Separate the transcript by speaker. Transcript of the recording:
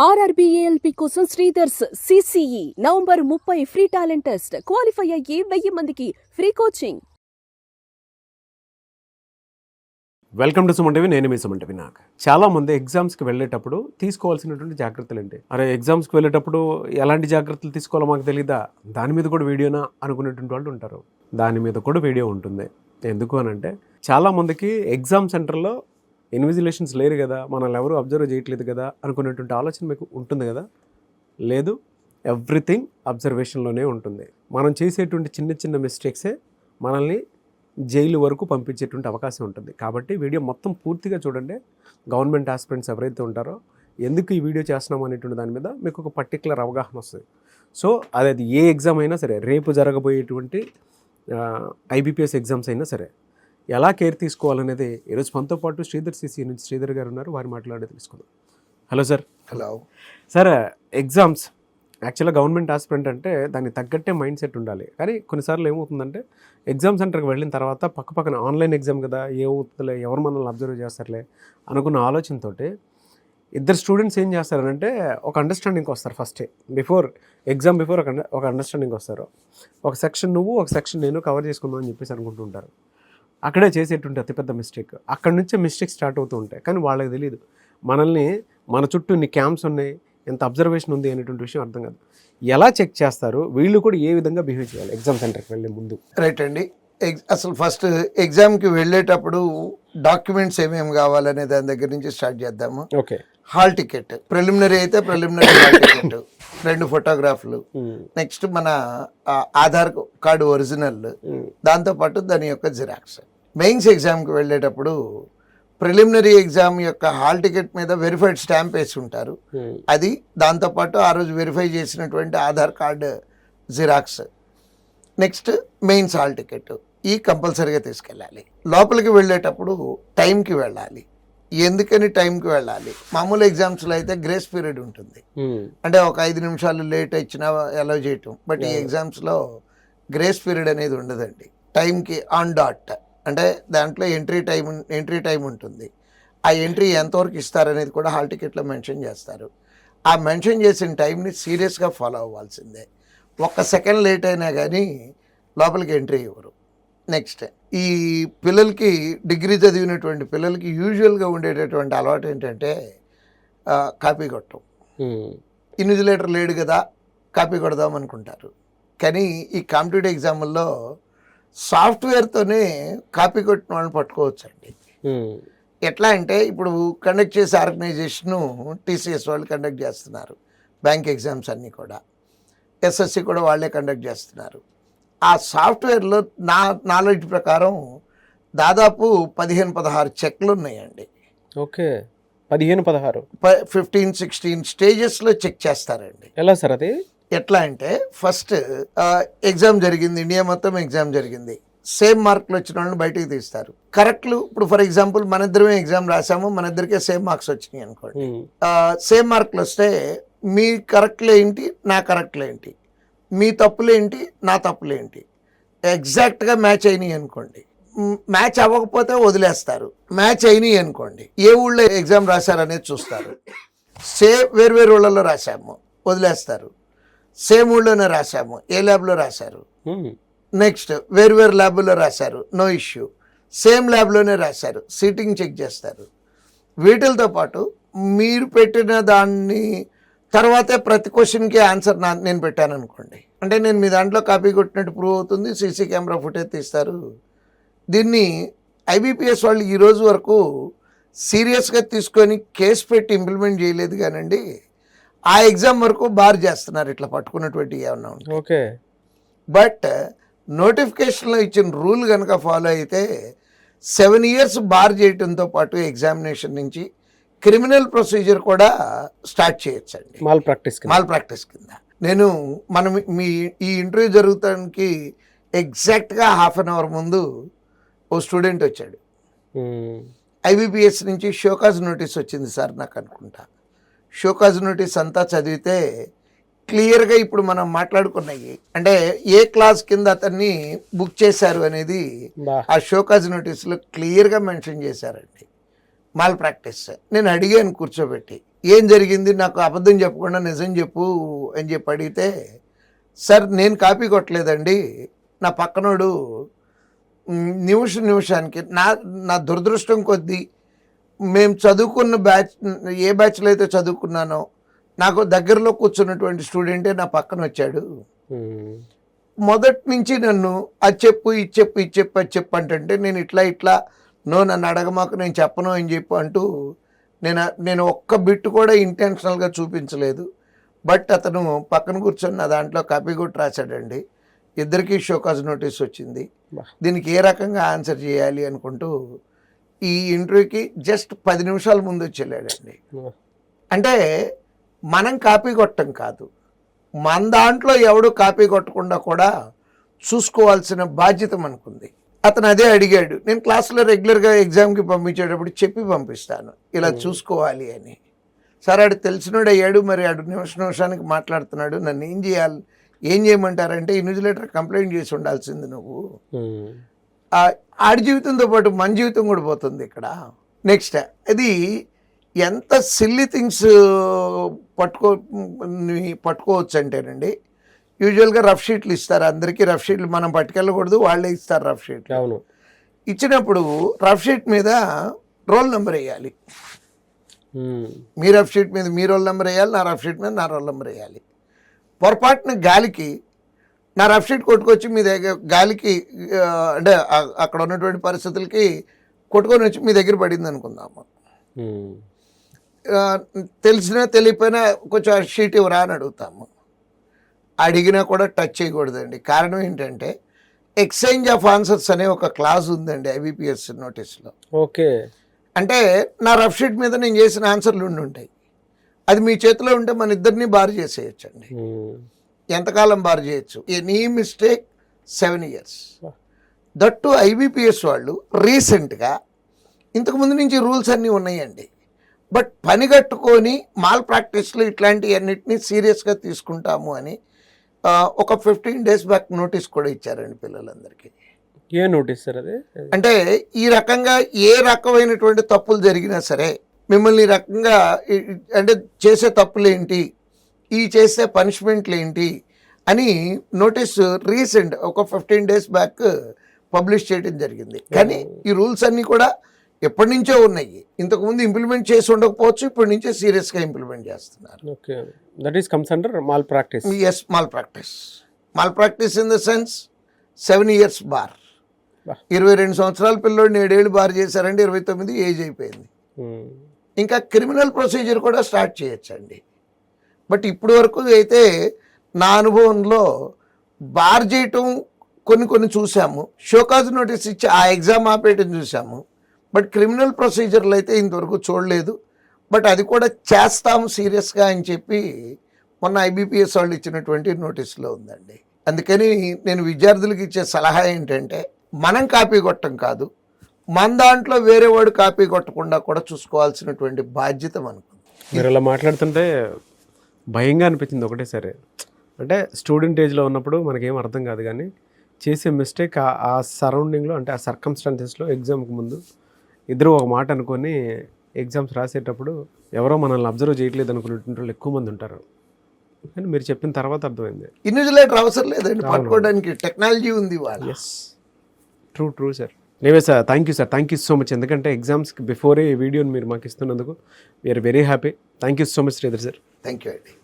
Speaker 1: RRBALP కోసం Sridhar's CCE November 30 free talent test qualify అయ్యి 1000 మందికి free coaching.
Speaker 2: Welcome to Suman TV. నేను మీ సుమన్ టీవీ. నాకు చాలా మంది ఎగ్జామ్స్కి వెళ్ళేటప్పుడు తీసుకోవాల్సినటువంటి జాగ్రత్తలు ఏంటి? అరే ఎగ్జామ్స్కి వెళ్ళేటప్పుడు ఎలాంటి జాగ్రత్తలు తీసుకోవాలో మాకు తెలీదా, దాని మీద కూడా వీడియోనా అనుకునేటువంటి వాళ్ళు ఉంటారు. దాని మీద కూడా వీడియో ఉంటుంది. ఎందుకు అని అంటే చాలామందికి ఎగ్జామ్ సెంటర్లో ఇన్విజిలేషన్స్ లేరు కదా, మనల్ని ఎవరు అబ్జర్వ్ చేయట్లేదు కదా అనుకునేటువంటి ఆలోచన మీకు ఉంటుంది కదా. లేదు, ఎవ్రీథింగ్ అబ్జర్వేషన్లోనే ఉంటుంది. మనం చేసేటువంటి చిన్న చిన్న మిస్టేక్సే మనల్ని జైలు వరకు పంపించేటువంటి అవకాశం ఉంటుంది. కాబట్టి వీడియో మొత్తం పూర్తిగా చూడండి. గవర్నమెంట్ ఆస్పిరెంట్స్ ఎవరైతే ఉంటారో ఎందుకు ఈ వీడియో చేస్తున్నాం అనేటువంటి దాని మీద మీకు ఒక పర్టికులర్ అవగాహన వస్తుంది. సో అది ఏ ఎగ్జామ్ అయినా సరే, రేపు జరగబోయేటువంటి IBPS ఎగ్జామ్స్ అయినా సరే ఎలా కేర్ తీసుకోవాలనేది ఈరోజు మనతో పాటు శ్రీధర్ CCE నుంచి శ్రీధర్ గారు ఉన్నారు. వారి మాట్లాడే తెలుసుకుందాం. Hello sir.
Speaker 3: Hello
Speaker 2: sir. Exams యాక్చువల్గా గవర్నమెంట్ ఆస్పిరెంట్ అంటే దానికి తగ్గట్టే మైండ్ సెట్ ఉండాలి. కానీ కొన్నిసార్లు ఏమవుతుందంటే ఎగ్జామ్ సెంటర్కి వెళ్ళిన తర్వాత పక్కన ఆన్లైన్ ఎగ్జామ్ కదా, ఏమవుతుందిలే, ఎవరు మనల్ని అబ్జర్వ్ చేస్తారులే అనుకున్న ఆలోచనతో ఇద్దరు స్టూడెంట్స్ ఏం చేస్తారంటే ఒక అండర్స్టాండింగ్కి వస్తారు. ఫస్టే ఎగ్జామ్ బిఫోర్ ఒక అండర్స్టాండింగ్ వస్తారు. ఒక సెక్షన్ నువ్వు, ఒక సెక్షన్ నేను కవర్ చేసుకుందాం అని చెప్పేసి అనుకుంటుంటారు. అక్కడే చేసేటువంటి అతిపెద్ద మిస్టేక్. అక్కడి నుంచే మిస్టేక్స్ స్టార్ట్ అవుతూ ఉంటాయి. కానీ వాళ్ళకి తెలియదు మన చుట్టూ ఇన్ని క్యాంప్స్ ఉన్నాయి, ఎంత అబ్జర్వేషన్ ఉంది అనేటువంటి విషయం అర్థం కాదు. ఎలా చెక్ చేస్తారు, వీళ్ళు కూడా ఏ విధంగా బిహేవ్ చేయాలి ఎగ్జామ్ సెంటర్కి వెళ్ళే ముందు?
Speaker 3: రైట్ అండి. అసలు ఫస్ట్ ఎగ్జామ్కి వెళ్ళేటప్పుడు డాక్యుమెంట్స్ ఏమేమి కావాలనే దాని దగ్గర నుంచి స్టార్ట్ చేద్దాము.
Speaker 2: ఓకే.
Speaker 3: హాల్ టికెట్, ప్రిలిమినరీ అయితే ప్రిలిమినరీ హాల్ టికెట్, 2 ఫోటోగ్రాఫ్లు, నెక్స్ట్ మన ఆధార్ కార్డు ఒరిజినల్, దాంతోపాటు దాని యొక్క జిరాక్స్. మెయిన్స్ ఎగ్జామ్కి వెళ్ళేటప్పుడు ప్రిలిమినరీ ఎగ్జామ్ యొక్క హాల్ టికెట్ మీద వెరిఫైడ్ స్టాంప్ వేసి ఉంటారు. అది, దాంతోపాటు ఆ రోజు వెరిఫై చేసినటువంటి Aadhaar card xerox, next mains hall ticket, ఈ కంపల్సరీగా తీసుకెళ్ళాలి. లోపలికి వెళ్ళేటప్పుడు టైంకి వెళ్ళాలి. ఎందుకని టైంకి వెళ్ళాలి? మామూలు ఎగ్జామ్స్లో అయితే గ్రేస్ పీరియడ్ ఉంటుంది, అంటే ఒక 5 నిమిషాలు లేట్ ఇచ్చినా అలౌ చేయటం. బట్ ఈ ఎగ్జామ్స్లో గ్రేస్ పీరియడ్ అనేది ఉండదండి. టైంకి ఆన్ డాట్, అంటే దాంట్లో ఎంట్రీ టైం ఉంటుంది. ఆ ఎంట్రీ ఎంతవరకు ఇస్తారనేది కూడా హాల్ టికెట్లో మెన్షన్ చేస్తారు. ఆ మెన్షన్ చేసిన టైంని సీరియస్గా ఫాలో అవ్వాల్సిందే. 1 సెకండ్ లేట్ అయినా కానీ లోపలికి ఎంట్రీ ఇవ్వరు. నెక్స్ట్, ఈ పిల్లలకి, డిగ్రీ చదివినటువంటి పిల్లలకి యూజువల్గా ఉండేటటువంటి అలవాటు ఏంటంటే కాపీ కొట్టడం. ఇన్విజిలేటర్ లేడు కదా, కాపీ కొడదాం అనుకుంటారు. కానీ ఈ కాంపిటేటివ్ ఎగ్జాముల్లో సాఫ్ట్వేర్తోనే కాపీ కొట్టిన వాళ్ళని పట్టుకోవచ్చండి. ఎట్లా అంటే ఇప్పుడు కండక్ట్ చేసే ఆర్గనైజేషను TCS వాళ్ళు కండక్ట్ చేస్తున్నారు. బ్యాంక్ ఎగ్జామ్స్ అన్నీ కూడా, SSC కూడా వాళ్ళే కండక్ట్ చేస్తున్నారు. ఆ సాఫ్ట్వేర్లో నా నాలెడ్జ్ ప్రకారం దాదాపు 15-16 చెక్లు ఉన్నాయండి.
Speaker 2: ఓకే. 15-16
Speaker 3: 15-16 స్టేజెస్లో చెక్ చేస్తారండి.
Speaker 2: ఎలా సార్ అది?
Speaker 3: ఎట్లా అంటే ఫస్ట్ ఎగ్జామ్ జరిగింది, ఇండియా మొత్తం ఎగ్జామ్ జరిగింది, సేమ్ మార్కులు వచ్చిన వాళ్ళని బయటికి తీస్తారు. కరెక్ట్లు, ఇప్పుడు ఫర్ ఎగ్జాంపుల్ మన ఇద్దరమే ఎగ్జామ్ రాసాము, మన ఇద్దరికే సేమ్ మార్క్స్ వచ్చినాయి అనుకోండి. సేమ్ మార్కులు వస్తే మీ కరెక్ట్లు ఏంటి, నా కరెక్ట్లు ఏంటి, మీ తప్పులేంటి, నా తప్పులేంటి, ఎగ్జాక్ట్గా మ్యాచ్ అయినాయి అనుకోండి. మ్యాచ్ అవ్వకపోతే వదిలేస్తారు. మ్యాచ్ అయినాయి అనుకోండి, ఏ ఊళ్ళో ఎగ్జామ్ రాశారనేది చూస్తారు. వేరు ఊళ్ళలో రాశాము, వదిలేస్తారు. సేమ్ ఊళ్ళోనే రాశాము, ఏ ల్యాబ్లో రాశారు. నెక్స్ట్, వేరు ల్యాబ్లో రాశారు, నో ఇష్యూ. సేమ్ ల్యాబ్లోనే రాశారు, సీటింగ్ చెక్ చేస్తారు. వీటితో పాటు మీరు పెట్టిన దాన్ని తర్వాతే ప్రతి క్వశ్చన్కి ఆన్సర్ నేను పెట్టాను అనుకోండి, అంటే నేను మీ దాంట్లో కాపీ కొట్టినట్టు ప్రూవ్ అవుతుంది. CC కెమెరా ఫుటేజ్ తీస్తారు. దీన్ని IBPS వాళ్ళు ఈరోజు వరకు సీరియస్గా తీసుకొని కేసు పెట్టి ఇంప్లిమెంట్ చేయలేదు కానండి. ఆ ఎగ్జామ్ వరకు బార్ చేస్తున్నారు ఇట్లా పట్టుకున్నటువంటి ఏమన్నా ఉంటాయి.
Speaker 2: ఓకే.
Speaker 3: బట్ నోటిఫికేషన్లో ఇచ్చిన రూల్ కనుక ఫాలో అయితే 7 years బార్ చేయడంతో పాటు ఎగ్జామినేషన్ నుంచి క్రిమినల్ ప్రొసీజర్ కూడా స్టార్ట్ చేయొచ్చండి, మాల్ ప్రాక్టీస్ కింద. మనం ఈ ఇంటర్వ్యూ జరుగుతానికి ఎగ్జాక్ట్గా 1/2 hour ముందు ఓ స్టూడెంట్ వచ్చాడు. IBPS నుంచి షోకాజ్ నోటీస్ వచ్చింది సార్ నాకు అనుకుంటా. షోకాజ్ నోటీస్ అంతా చదివితే క్లియర్గా ఇప్పుడు మనం మాట్లాడుకున్నాయి, అంటే ఏ క్లాస్ కింద అతన్ని బుక్ చేశారు అనేది ఆ షోకాజ్ నోటీస్లో క్లియర్గా మెన్షన్ చేశారండి. Mall practice. నేను అడిగాను కూర్చోబెట్టి, ఏం జరిగింది, నాకు అబద్ధం చెప్పకుండా నిజం చెప్పు అని చెప్పి అడిగితే, సార్ నేను కాపీ కొట్టలేదండి, నా పక్కనోడు నిమిషానికి నా దురదృష్టం కొద్దీ మేము చదువుకున్న ఏ బ్యాచ్లో అయితే చదువుకున్నానో నాకు దగ్గరలో కూర్చున్నటువంటి స్టూడెంటే నా పక్కన వచ్చాడు. మొదటి నుంచి నన్ను అది చెప్పు ఇది చెప్పు ఇది చెప్పు అది చెప్పు అంటే నేను ఇట్లా నన్ను అడగమాకు నేను చెప్పను అని చెప్పు అంటూ నేను ఒక్క బిట్ కూడా ఇంటెన్షనల్గా చూపించలేదు. బట్ అతను పక్కన కూర్చొని నా దాంట్లో కాపీ కొట్టి రాశాడండి. ఇద్దరికీ షోకాజ్ నోటీస్ వచ్చింది. దీనికి ఏ రకంగా ఆన్సర్ చేయాలి అనుకుంటూ ఈ ఇంటర్వ్యూకి జస్ట్ 10 నిమిషాల ముందు వచ్చి వెళ్ళాడండి. అంటే మనం కాపీ కొట్టం కాదు, మన దాంట్లో ఎవడు కాపీ కొట్టకుండా కూడా చూసుకోవాల్సిన బాధ్యత మనకుంది. అతను అదే అడిగాడు. నేను క్లాస్లో రెగ్యులర్గా ఎగ్జామ్కి పంపించేటప్పుడు చెప్పి పంపిస్తాను ఇలా చూసుకోవాలి అని. సార్ ఆడు తెలిసినోడు అయ్యాడు, మరి ఆడు నిమిషానికి మాట్లాడుతున్నాడు, నన్ను ఏం చేయమంటారంటే ఇన్విజిలేటర్ కంప్లైంట్ చేసి ఉండాల్సింది నువ్వు. ఆడి జీవితంతో పాటు మన జీవితం కూడా పోతుంది ఇక్కడ. నెక్స్ట్ అది ఎంత సిల్లీ థింగ్స్ పట్టుకోవచ్చు అంటేనండి, యూజువల్గా రఫ్ షీట్లు ఇస్తారు అందరికీ. రఫ్ షీట్లు మనం పట్టుకెళ్ళకూడదు, వాళ్ళే ఇస్తారు రఫ్ షీట్లు.
Speaker 2: అవును.
Speaker 3: ఇచ్చినప్పుడు రఫ్ షీట్ మీద రోల్ నెంబర్ వేయాలి. మీ రఫ్ షీట్ మీద మీ రోల్ నెంబర్ వేయాలి, నా రఫ్ షీట్ మీద నా రోల్ నెంబర్ వేయాలి. పొరపాటున గాలికి నా రఫ్ షీట్ కొట్టుకొచ్చి మీ దగ్గర గాలికి అంటే అక్కడ ఉన్నటువంటి పరిస్థితులకి కొట్టుకొని వచ్చి మీ దగ్గర పడింది అనుకుందాము. తెలిసినా తెలియపోయినా కొంచెం ఆ షీట్ ఇవ్వరా అని అడుగుతాము. అడిగినా కూడా టచ్ చేయకూడదండి. కారణం ఏంటంటే ఎక్స్చేంజ్ ఆఫ్ ఆన్సర్స్ అనే ఒక క్లాజ్ ఉందండి ఐబీపీఎస్ నోటీస్లో.
Speaker 2: ఓకే. అంటే
Speaker 3: నా రఫ్ షీట్ మీద నేను చేసిన ఆన్సర్లు ఉంటాయి, అది మీ చేతిలో ఉంటే మన ఇద్దరిని బార్ చేసేయచ్చండి. ఎంతకాలం బార్ చేయొచ్చు? Any mistake 7 years. That IBPS వాళ్ళు రీసెంట్గా, ఇంతకుముందు నుంచి రూల్స్ అన్నీ ఉన్నాయండి, బట్ పని కట్టుకొని మాల్ ప్రాక్టీస్లు ఇట్లాంటివన్నిటిని సీరియస్గా తీసుకుంటాము అని ఒక 15 days బ్యాక్ నోటీస్ కూడా ఇచ్చారండి పిల్లలందరికీ.
Speaker 2: ఏ నోటీస్ సార్ అది?
Speaker 3: అంటే ఈ రకంగా ఏ రకమైనటువంటి తప్పులు జరిగినా సరే మిమ్మల్ని ఈ రకంగా అంటే చేసే తప్పులు ఏంటి, ఈ చేసే పనిష్మెంట్లు ఏంటి అని నోటీస్ రీసెంట్ ఒక 15 days బ్యాక్ పబ్లిష్ చేయడం జరిగింది. కానీ ఈ రూల్స్ అన్నీ కూడా ఎప్పటి నుంచో ఉన్నాయి. ఇంతకుముందు ఇంప్లిమెంట్ చేసి ఉండకపోవచ్చు, ఇప్పటి నుంచే సీరియస్గా ఇంప్లిమెంట్ చేస్తున్నారు.
Speaker 2: Okay, that is comes under malpractice.
Speaker 3: Yes, malpractice in the sense 7 years bar. 22 సంవత్సరాల పిల్లోడిని 7 ఏళ్ళు బార్ చేశారంటే 29 ఏజ్ అయిపోయింది. ఇంకా క్రిమినల్ ప్రొసీజర్ కూడా స్టార్ట్ చేయొచ్చండి. బట్ ఇప్పటి వరకు అయితే నా అనుభవంలో బార్ చేయటం కొన్ని చూసాము, షోకాజ్ నోటీస్ ఇచ్చి ఆ ఎగ్జామ్ ఆపేయటం చూసాము. బట్ క్రిమినల్ ప్రొసీజర్లు అయితే ఇంతవరకు చూడలేదు. బట్ అది కూడా చేస్తాము సీరియస్గా అని చెప్పి మొన్న ఐబీపీఎస్ వాళ్ళు ఇచ్చినటువంటి నోటీస్లో ఉందండి. అందుకని నేను విద్యార్థులకు ఇచ్చే సలహా ఏంటంటే, మనం కాపీ కొట్టడం కాదు, మన దాంట్లో వేరే వాడు కాపీ కొట్టకుండా కూడా చూసుకోవాల్సినటువంటి బాధ్యత మనకు.
Speaker 2: మీరు ఇలా మాట్లాడుతుంటే భయంగా అనిపించింది ఒకటే సరే. అంటే స్టూడెంట్ ఏజ్లో ఉన్నప్పుడు మనకేం అర్థం కాదు, కానీ చేసే మిస్టేక్ ఆ సరౌండింగ్లో అంటే ఆ సర్కమ్స్టాన్సెస్లో ఎగ్జామ్కి ముందు ఇద్దరు ఒక మాట అనుకొని ఎగ్జామ్స్ రాసేటప్పుడు ఎవరో మనల్ని అబ్జర్వ్ చేయట్లేదు అనుకునేటువంటి వాళ్ళు ఎక్కువ మంది ఉంటారు. అని మీరు చెప్పిన తర్వాత అర్థమైంది
Speaker 3: ఇన్విజిలేటర్ అవసరం లేదండి, పట్టుకోవడానికి టెక్నాలజీ ఉంది వాళ్ళు.
Speaker 2: Yes, true sir. నేవే sir, thank you so much. ఎందుకంటే ఎగ్జామ్స్కి బిఫోరే ఈ వీడియోని మీరు మాకు ఇస్తున్నందుకు we are very happy. Thank you so much Sridhar sir.
Speaker 3: Thank you అండి.